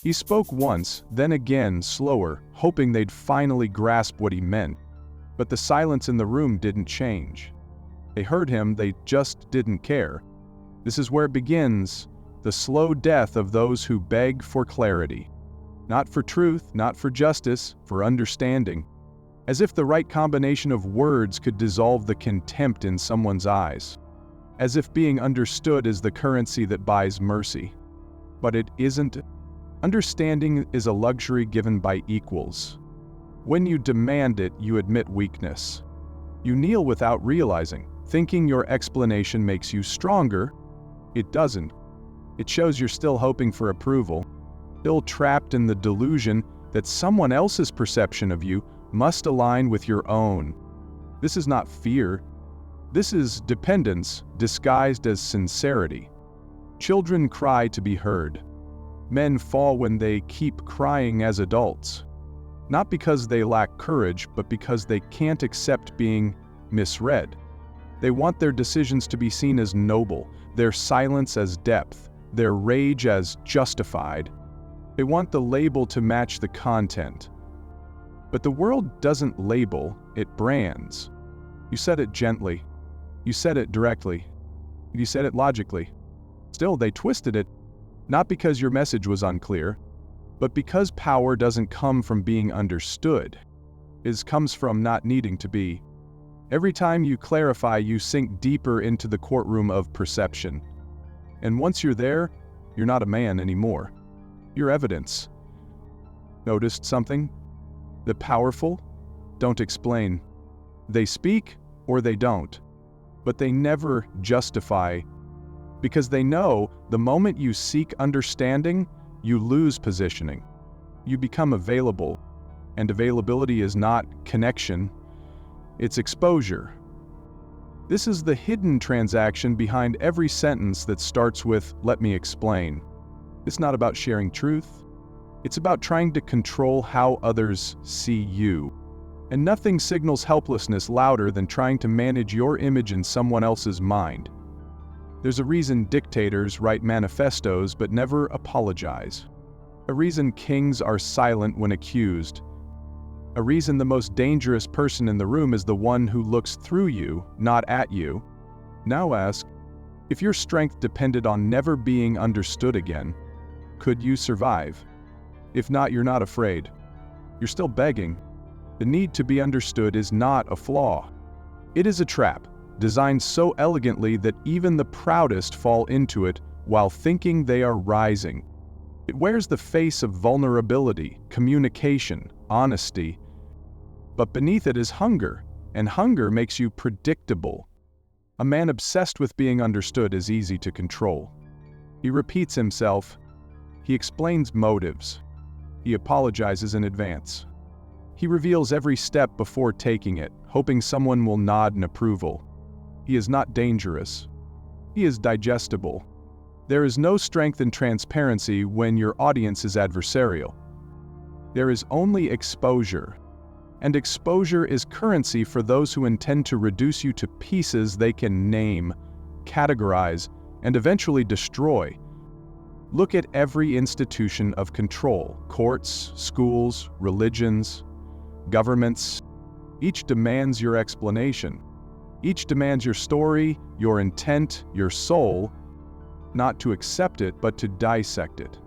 He spoke once, then again, slower, hoping they'd finally grasp what he meant. But the silence in the room didn't change. They heard him, they just didn't care. This is where it begins, the slow death of those who beg for clarity. Not for truth, not for justice, for understanding. As if the right combination of words could dissolve the contempt in someone's eyes. As if being understood is the currency that buys mercy. But it isn't. Understanding is a luxury given by equals. When you demand it, you admit weakness. You kneel without realizing, thinking your explanation makes you stronger. It doesn't. It shows you're still hoping for approval, still trapped in the delusion that someone else's perception of you must align with your own. This is not fear. This is dependence disguised as sincerity. Children cry to be heard. Men fall when they keep crying as adults. Not because they lack courage, but because they can't accept being misread. They want their decisions to be seen as noble, their silence as depth, their rage as justified. They want the label to match the content. But the world doesn't label, it brands. You said it gently. You said it directly. You said it logically. Still, they twisted it, not because your message was unclear, but because power doesn't come from being understood. It comes from not needing to be. Every time you clarify, you sink deeper into the courtroom of perception. And once you're there, you're not a man anymore. You're evidence. Noticed something? The powerful don't explain. They speak or they don't. But they never justify. Because they know the moment you seek understanding, you lose positioning. You become available. And availability is not connection, it's exposure. This is the hidden transaction behind every sentence that starts with, "Let me explain." It's not about sharing truth. It's about trying to control how others see you. And nothing signals helplessness louder than trying to manage your image in someone else's mind. There's a reason dictators write manifestos but never apologize. A reason kings are silent when accused. A reason the most dangerous person in the room is the one who looks through you, not at you. Now ask, if your strength depended on never being understood again, could you survive? If not, you're not afraid. You're still begging. The need to be understood is not a flaw. It is a trap, designed so elegantly that even the proudest fall into it while thinking they are rising. It wears the face of vulnerability, communication, honesty. But beneath it is hunger, and hunger makes you predictable. A man obsessed with being understood is easy to control. He repeats himself. He explains motives. He apologizes in advance. He reveals every step before taking it, hoping someone will nod in approval. He is not dangerous. He is digestible. There is no strength in transparency when your audience is adversarial. There is only exposure. And exposure is currency for those who intend to reduce you to pieces they can name, categorize, and eventually destroy. Look at every institution of control: courts, schools, religions, governments. Each demands your explanation. Each demands your story, your intent, your soul, not to accept it, but to dissect it.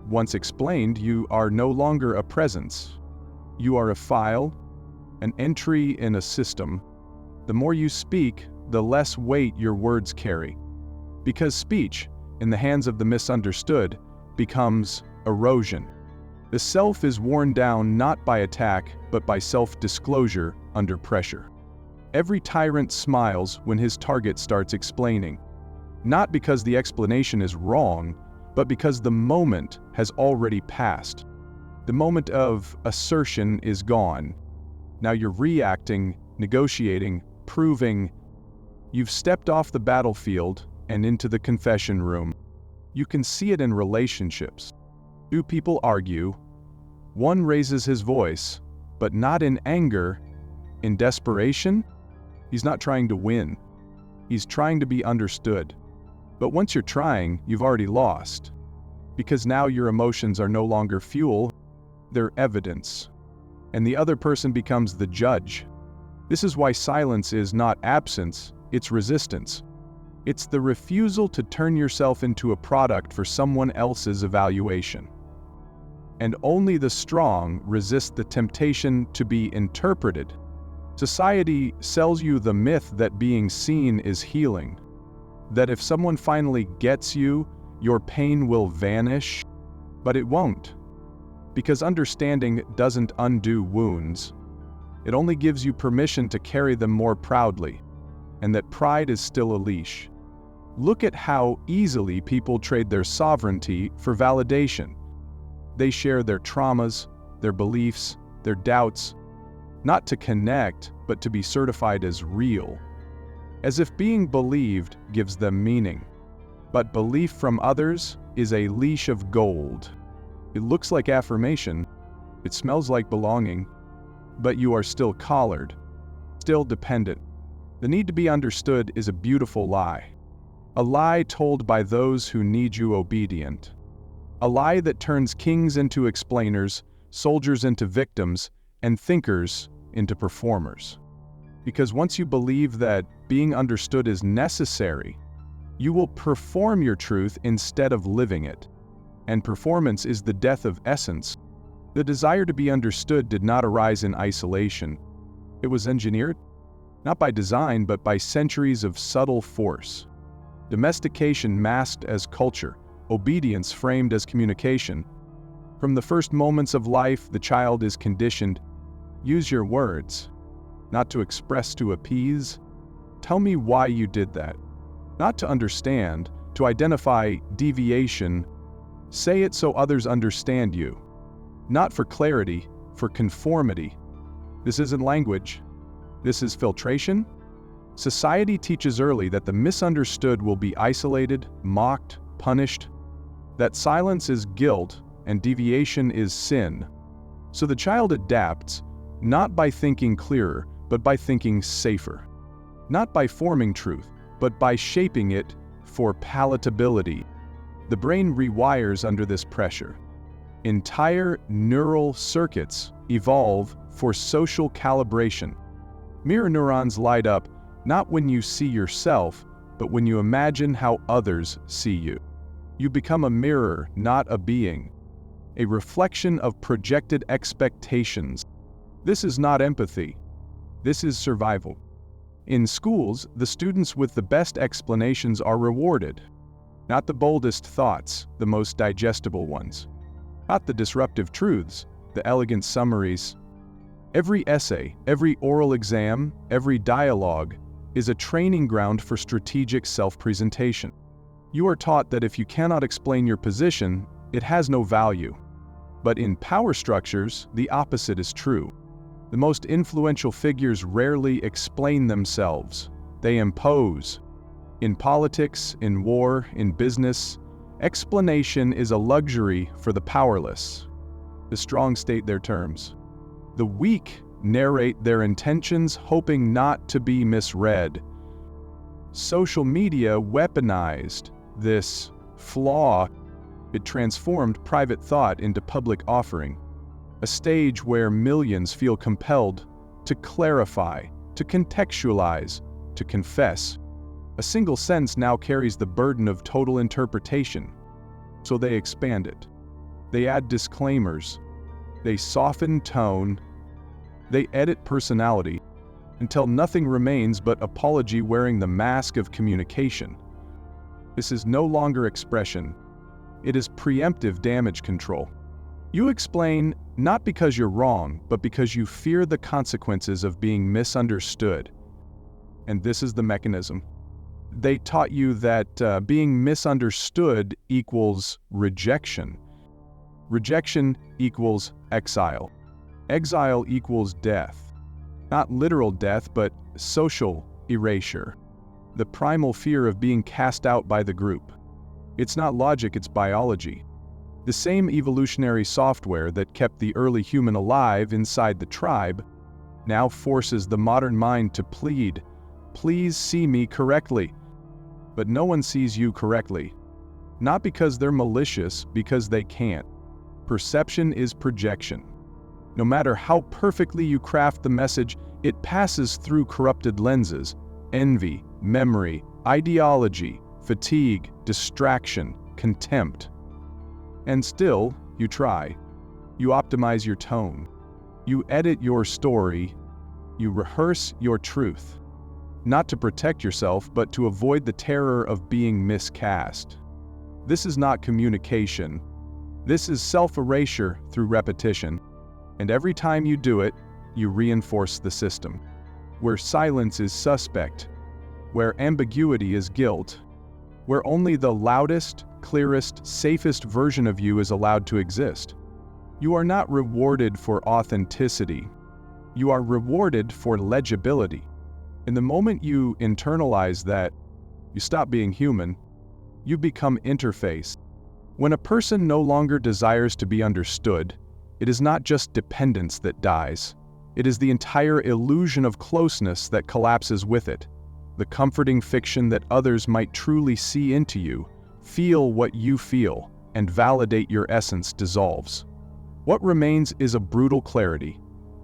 Once explained, you are no longer a presence. You are a file, an entry in a system. The more you speak, the less weight your words carry. Because speech, in the hands of the misunderstood, becomes erosion. The self is worn down not by attack, but by self-disclosure under pressure. Every tyrant smiles when his target starts explaining. Not because the explanation is wrong, but because the moment has already passed. The moment of assertion is gone. Now you're reacting, negotiating, proving. You've stepped off the battlefield and into the confession room. You can see it in relationships. Two people argue. One raises his voice, but not in anger, in desperation. He's not trying to win. He's trying to be understood. But once you're trying, you've already lost. because now your emotions are no longer fuel, they're evidence. And the other person becomes the judge. This is why silence is not absence, it's resistance. It's the refusal to turn yourself into a product for someone else's evaluation. And only the strong resist the temptation to be interpreted. Society sells you the myth that being seen is healing, that if someone finally gets you, your pain will vanish, but it won't. Because understanding doesn't undo wounds. It only gives you permission to carry them more proudly, and that pride is still a leash. Look at how easily people trade their sovereignty for validation. They share their traumas, their beliefs, their doubts, not to connect, but to be certified as real. As if being believed gives them meaning. But belief from others is a leash of gold. It looks like affirmation, it smells like belonging, but you are still collared, still dependent. The need to be understood is a beautiful lie. A lie told by those who need you obedient. A lie that turns kings into explainers, soldiers into victims, and thinkers into performers. Because once you believe that being understood is necessary, you will perform your truth instead of living it. And performance is the death of essence. The desire to be understood did not arise in isolation. It was engineered, not by design, but by centuries of subtle force. Domestication masked as culture, obedience framed as communication. From the first moments of life, the child is conditioned. Use your words, not to express, to appease. Tell me why you did that. Not to understand, to identify deviation. Say it so others understand you. Not for clarity, for conformity. This isn't language. This is filtration. Society teaches early that the misunderstood will be isolated, mocked, punished, that silence is guilt and deviation is sin. So the child adapts, not by thinking clearer, but by thinking safer. Not by forming truth, but by shaping it for palatability. The brain rewires under this pressure. Entire neural circuits evolve for social calibration. Mirror neurons light up not when you see yourself, but when you imagine how others see you. You become a mirror, not a being. A reflection of projected expectations. This is not empathy. This is survival. In schools, the students with the best explanations are rewarded. Not the boldest thoughts, the most digestible ones. Not the disruptive truths, the elegant summaries. Every essay, every oral exam, every dialogue is a training ground for strategic self-presentation. You are taught that if you cannot explain your position, it has no value. But in power structures, the opposite is true. The most influential figures rarely explain themselves. They impose. In politics, in war, in business, explanation is a luxury for the powerless. The strong state their terms. The weak narrate their intentions, hoping not to be misread. Social media weaponized this flaw. It transformed private thought into public offering, a stage where millions feel compelled to clarify, to contextualize, to confess. A single sentence now carries the burden of total interpretation, so they expand it. They add disclaimers. They soften tone. They edit personality until nothing remains but apology wearing the mask of communication. This is no longer expression. It is preemptive damage control. You explain not because you're wrong, but because you fear the consequences of being misunderstood. And this is the mechanism. They taught you that being misunderstood equals rejection. Rejection equals exile. Exile equals death. Not literal death, but social erasure. The primal fear of being cast out by the group. It's not logic, it's biology. The same evolutionary software that kept the early human alive inside the tribe now forces the modern mind to plead, "Please see me correctly." But no one sees you correctly. Not because they're malicious, because they can't. Perception is projection. No matter how perfectly you craft the message, it passes through corrupted lenses: envy, memory, ideology, fatigue, distraction, contempt. And still, you try. You optimize your tone. You edit your story. You rehearse your truth. Not to protect yourself, but to avoid the terror of being miscast. This is not communication. This is self-erasure through repetition. And every time you do it, you reinforce the system. Where silence is suspect, where ambiguity is guilt, where only the loudest, clearest, safest version of you is allowed to exist. You are not rewarded for authenticity. You are rewarded for legibility. And the moment you internalize that, you stop being human. You become interface. When a person no longer desires to be understood, it is not just dependence that dies. It is the entire illusion of closeness that collapses with it. The comforting fiction that others might truly see into you, feel what you feel, and validate your essence dissolves. What remains is a brutal clarity.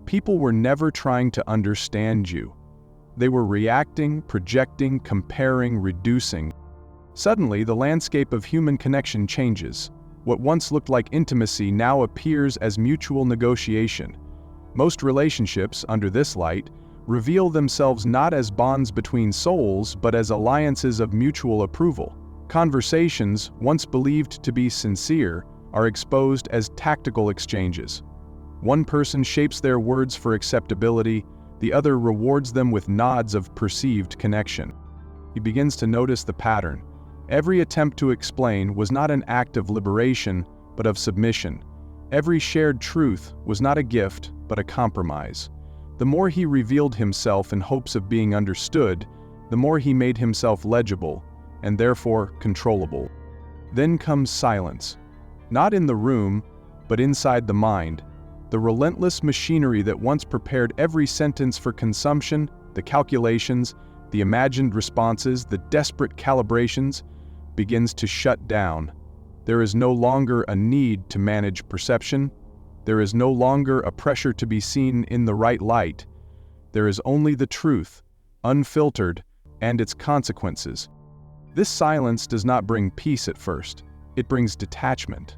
People were never trying to understand you. They were reacting, projecting, comparing, reducing. Suddenly, the landscape of human connection changes. What once looked like intimacy now appears as mutual negotiation. Most relationships, under this light, reveal themselves not as bonds between souls, but as alliances of mutual approval. Conversations, once believed to be sincere, are exposed as tactical exchanges. One person shapes their words for acceptability, the other rewards them with nods of perceived connection. He begins to notice the pattern. Every attempt to explain was not an act of liberation, but of submission. Every shared truth was not a gift, but a compromise. The more he revealed himself in hopes of being understood, the more he made himself legible, and therefore controllable. Then comes silence. Not in the room, but inside the mind. The relentless machinery that once prepared every sentence for consumption, the calculations, the imagined responses, the desperate calibrations, begins to shut down. There is no longer a need to manage perception. There is no longer a pressure to be seen in the right light. There is only the truth, unfiltered, and its consequences. This silence does not bring peace at first. It brings detachment.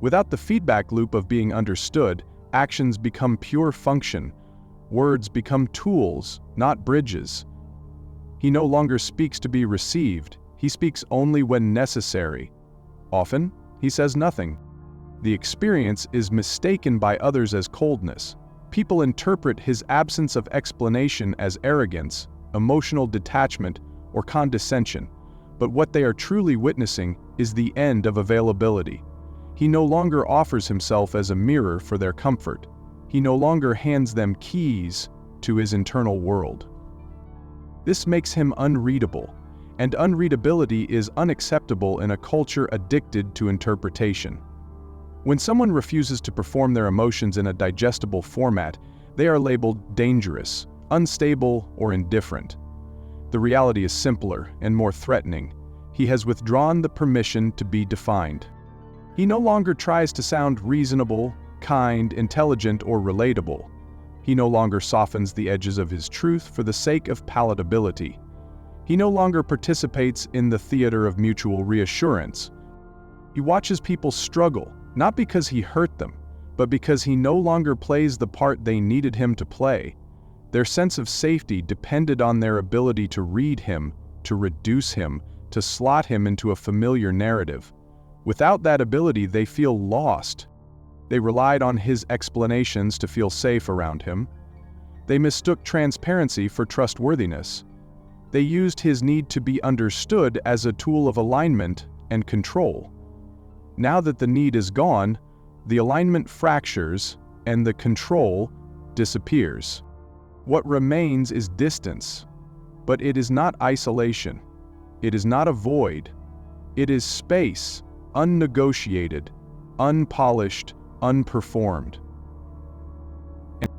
Without the feedback loop of being understood, actions become pure function. Words become tools, not bridges. He no longer speaks to be received. He speaks only when necessary. Often, he says nothing. The experience is mistaken by others as coldness. People interpret his absence of explanation as arrogance, emotional detachment, or condescension. But what they are truly witnessing is the end of availability. He no longer offers himself as a mirror for their comfort. He no longer hands them keys to his internal world. This makes him unreadable, and unreadability is unacceptable in a culture addicted to interpretation. When someone refuses to perform their emotions in a digestible format, they are labeled dangerous, unstable, or indifferent. The reality is simpler and more threatening. He has withdrawn the permission to be defined. He no longer tries to sound reasonable, kind, intelligent, or relatable. He no longer softens the edges of his truth for the sake of palatability. He no longer participates in the theater of mutual reassurance. He watches people struggle, not because he hurt them, but because he no longer plays the part they needed him to play. Their sense of safety depended on their ability to read him, to reduce him, to slot him into a familiar narrative. Without that ability, they feel lost. They relied on his explanations to feel safe around him. They mistook transparency for trustworthiness. They used his need to be understood as a tool of alignment and control. Now that the need is gone, the alignment fractures and the control disappears. What remains is distance, but it is not isolation. It is not a void. It is space, unnegotiated, unpolished, unperformed. And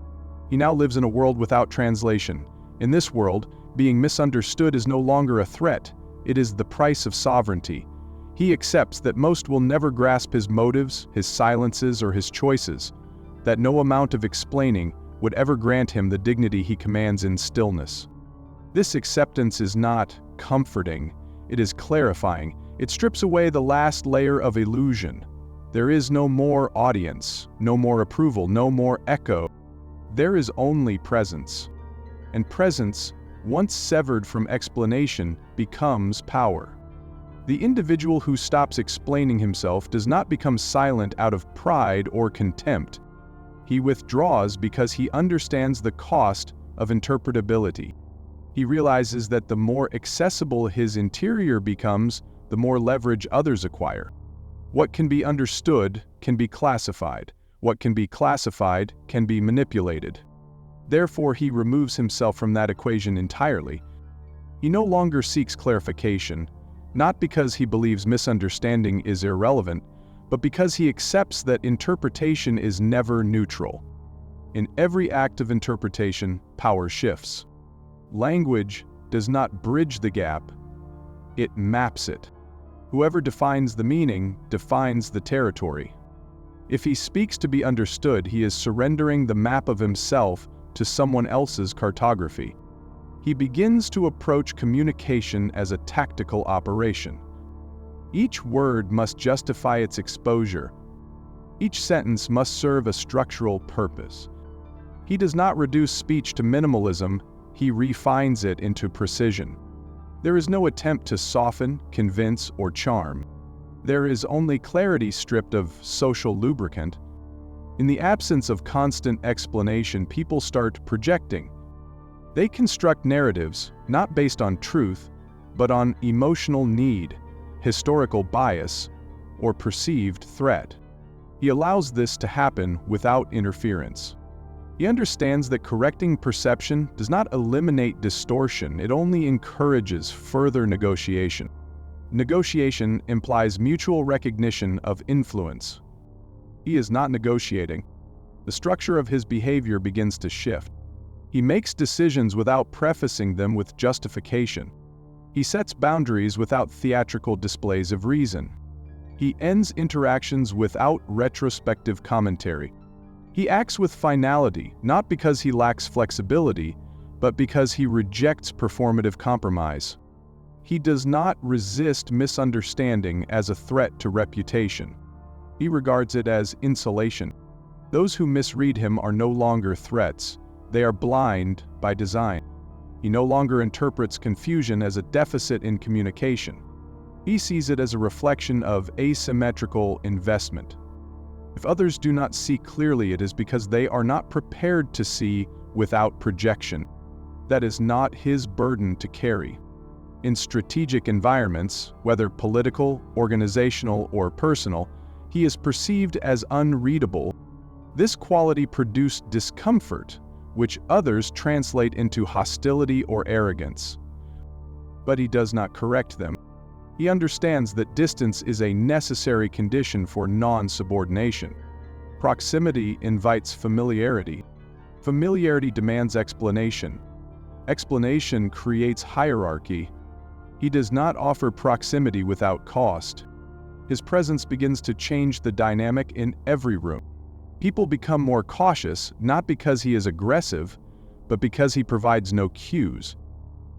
he now lives in a world without translation. In this world, being misunderstood is no longer a threat. It is the price of sovereignty. He accepts that most will never grasp his motives, his silences, or his choices, that no amount of explaining would ever grant him the dignity he commands in stillness. This acceptance is not comforting, it is clarifying. It strips away the last layer of illusion. There is no more audience, no more approval, no more echo. There is only presence. And presence, once severed from explanation, becomes power. The individual who stops explaining himself does not become silent out of pride or contempt. He withdraws because he understands the cost of interpretability. He realizes that the more accessible his interior becomes, the more leverage others acquire. What can be understood can be classified. What can be classified can be manipulated. Therefore, he removes himself from that equation entirely. He no longer seeks clarification, not because he believes misunderstanding is irrelevant, but because he accepts that interpretation is never neutral. In every act of interpretation, power shifts. Language does not bridge the gap, it maps it. Whoever defines the meaning defines the territory. If he speaks to be understood, he is surrendering the map of himself to someone else's cartography. He begins to approach communication as a tactical operation. Each word must justify its exposure. Each sentence must serve a structural purpose. He does not reduce speech to minimalism, he refines it into precision. There is no attempt to soften, convince, or charm. There is only clarity stripped of social lubricant. In the absence of constant explanation, people start projecting. They construct narratives, not based on truth, but on emotional need, historical bias, or perceived threat. He allows this to happen without interference. He understands that correcting perception does not eliminate distortion, it only encourages further negotiation. Negotiation implies mutual recognition of influence. He is not negotiating. The structure of his behavior begins to shift. He makes decisions without prefacing them with justification. He sets boundaries without theatrical displays of reason. He ends interactions without retrospective commentary. He acts with finality, not because he lacks flexibility, but because he rejects performative compromise. He does not resist misunderstanding as a threat to reputation. He regards it as insulation. Those who misread him are no longer threats, they are blind by design. He no longer interprets confusion as a deficit in communication. He sees it as a reflection of asymmetrical investment. If others do not see clearly, it is because they are not prepared to see without projection. That is not his burden to carry. In strategic environments, whether political, organizational, or personal, he is perceived as unreadable. This quality produced discomfort, which others translate into hostility or arrogance. But he does not correct them. He understands that distance is a necessary condition for non-subordination. Proximity invites familiarity. Familiarity demands explanation. Explanation creates hierarchy. He does not offer proximity without cost. His presence begins to change the dynamic in every room. People become more cautious, not because he is aggressive, but because he provides no cues.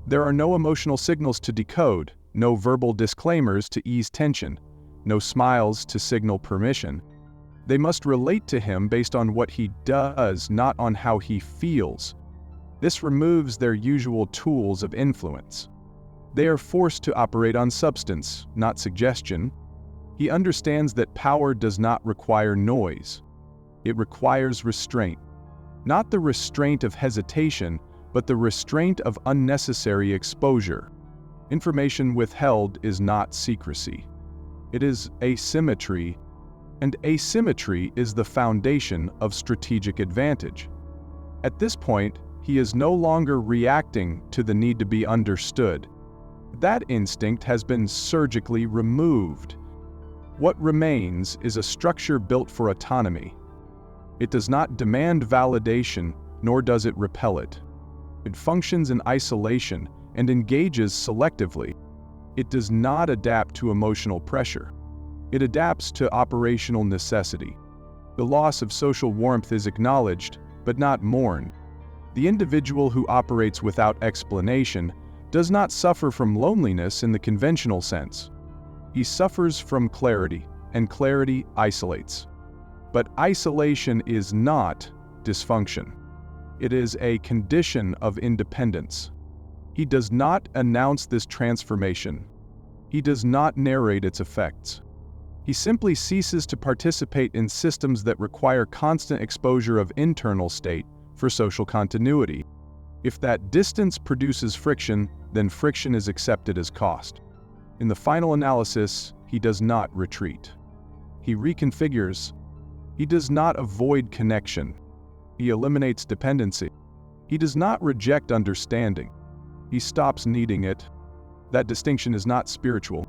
There are no emotional signals to decode, no verbal disclaimers to ease tension, no smiles to signal permission. They must relate to him based on what he does, not on how he feels. This removes their usual tools of influence. They are forced to operate on substance, not suggestion. He understands that power does not require noise. It requires restraint. Not the restraint of hesitation, but the restraint of unnecessary exposure. Information withheld is not secrecy. It is asymmetry, and asymmetry is the foundation of strategic advantage. At this point, he is no longer reacting to the need to be understood. That instinct has been surgically removed. What remains is a structure built for autonomy. It does not demand validation, nor does it repel it. It functions in isolation and engages selectively. It does not adapt to emotional pressure. It adapts to operational necessity. The loss of social warmth is acknowledged, but not mourned. The individual who operates without explanation does not suffer from loneliness in the conventional sense. He suffers from clarity, and clarity isolates. But isolation is not dysfunction. It is a condition of independence. He does not announce this transformation. He does not narrate its effects. He simply ceases to participate in systems that require constant exposure of internal state for social continuity. If that distance produces friction, then friction is accepted as cost. In the final analysis, he does not retreat. He reconfigures. He does not avoid connection. He eliminates dependency. He does not reject understanding. He stops needing it. That distinction is not spiritual.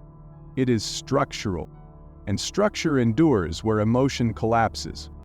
It is structural. And structure endures where emotion collapses.